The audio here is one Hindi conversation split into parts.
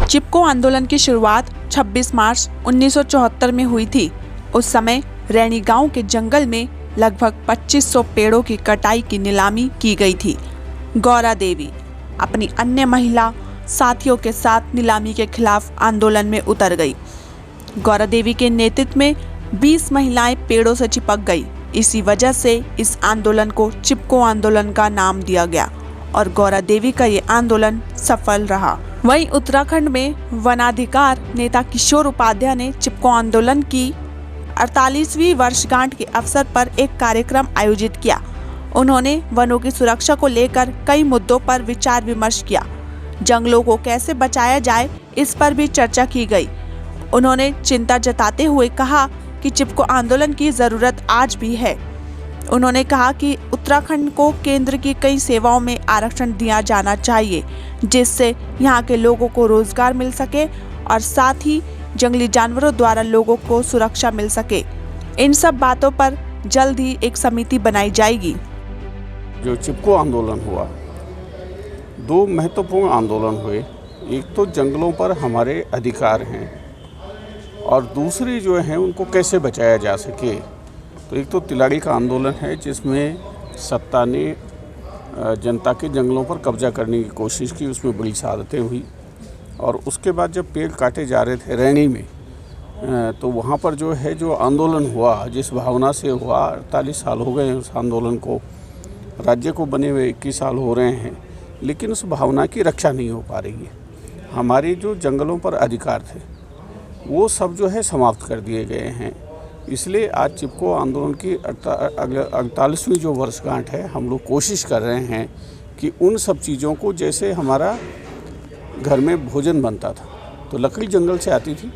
चिपको आंदोलन की शुरुआत 26 मार्च 1974 में हुई थी। उस समय रैणी गांव के जंगल में लगभग 2500 पेड़ों की कटाई की नीलामी की गई थी। गौरा देवी अपनी अन्य महिला साथियों के साथ नीलामी के खिलाफ आंदोलन में उतर गई। गौरा देवी के नेतृत्व में 20 महिलाएं पेड़ों से चिपक गई। इसी वजह से इस आंदोलन को चिपको आंदोलन का नाम दिया गया और गौरा देवी का ये आंदोलन सफल रहा। वहीं उत्तराखंड में वनाधिकार नेता किशोर उपाध्याय ने चिपको आंदोलन की 48वीं वर्षगांठ के अवसर पर एक कार्यक्रम आयोजित किया। उन्होंने वनों की सुरक्षा को लेकर कई मुद्दों पर विचार विमर्श किया। जंगलों को कैसे बचाया जाए, इस पर भी चर्चा की गई। उन्होंने चिंता जताते हुए कहा कि चिपको आंदोलन की जरूरत आज भी है। उन्होंने कहा कि उत्तराखंड को केंद्र की कई सेवाओं में आरक्षण दिया जाना चाहिए, जिससे यहाँ के लोगों को रोजगार मिल सके और साथ ही जंगली जानवरों द्वारा लोगों को सुरक्षा मिल सके। इन सब बातों पर जल्द ही एक समिति बनाई जाएगी। जो चिपको आंदोलन हुआ, दो महत्वपूर्ण आंदोलन हुए। एक तो जंगलों पर हमारे अधिकार हैं और दूसरी जो है उनको कैसे बचाया जा सके। तो एक तो तिलाड़ी का आंदोलन है जिसमें सत्ता ने जनता के जंगलों पर कब्जा करने की कोशिश की, उसमें बड़ी शहादतें हुई। और उसके बाद जब पेड़ काटे जा रहे थे रैणी में, तो वहाँ पर जो है जो आंदोलन हुआ, जिस भावना से हुआ, 48 साल हो गए उस आंदोलन को, राज्य को बने हुए 21 साल हो रहे हैं, लेकिन उस भावना की रक्षा नहीं हो पा रही है। हमारे जो जंगलों पर अधिकार थे वो सब जो है समाप्त कर दिए गए हैं। इसलिए आज चिपको आंदोलन की 48वीं जो वर्षगांठ है, हम लोग कोशिश कर रहे हैं कि उन सब चीज़ों को, जैसे हमारा घर में भोजन बनता था तो लकड़ी जंगल से आती थी,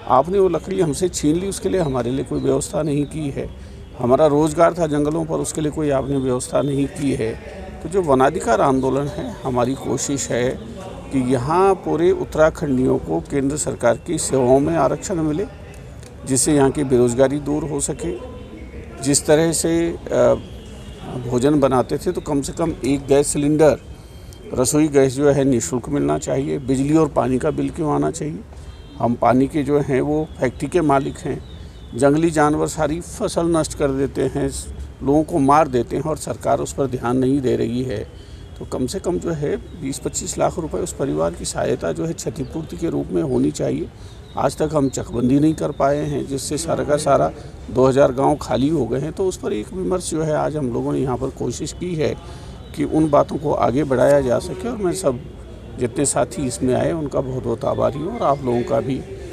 आपने वो लकड़ी हमसे छीन ली, उसके लिए हमारे लिए कोई व्यवस्था नहीं की है। हमारा रोज़गार था जंगलों पर, उसके लिए कोई आपने व्यवस्था नहीं की है। तो जो वनाधिकार आंदोलन है, हमारी कोशिश है कि यहाँ पूरे उत्तराखंडियों को केंद्र सरकार की सेवाओं में आरक्षण मिले, जिससे यहाँ की बेरोज़गारी दूर हो सके। जिस तरह से भोजन बनाते थे तो कम से कम एक गैस सिलेंडर, रसोई गैस जो है निःशुल्क मिलना चाहिए। बिजली और पानी का बिल क्यों आना चाहिए? हम पानी के जो हैं वो फैक्ट्री के मालिक हैं। जंगली जानवर सारी फसल नष्ट कर देते हैं, लोगों को मार देते हैं और सरकार उस पर ध्यान नहीं दे रही है। तो कम से कम जो है 20-25 लाख रुपए उस परिवार की सहायता जो है क्षतिपूर्ति के रूप में होनी चाहिए। आज तक हम चकबंदी नहीं कर पाए हैं, जिससे सारा का सारा 2000 गांव खाली हो गए हैं। तो उस पर एक विमर्श जो है आज हम लोगों ने यहाँ पर कोशिश की है कि उन बातों को आगे बढ़ाया जा सके। और मैं सब जितने साथी इसमें आए उनका बहुत बहुत आभारी हूँ और आप लोगों का भी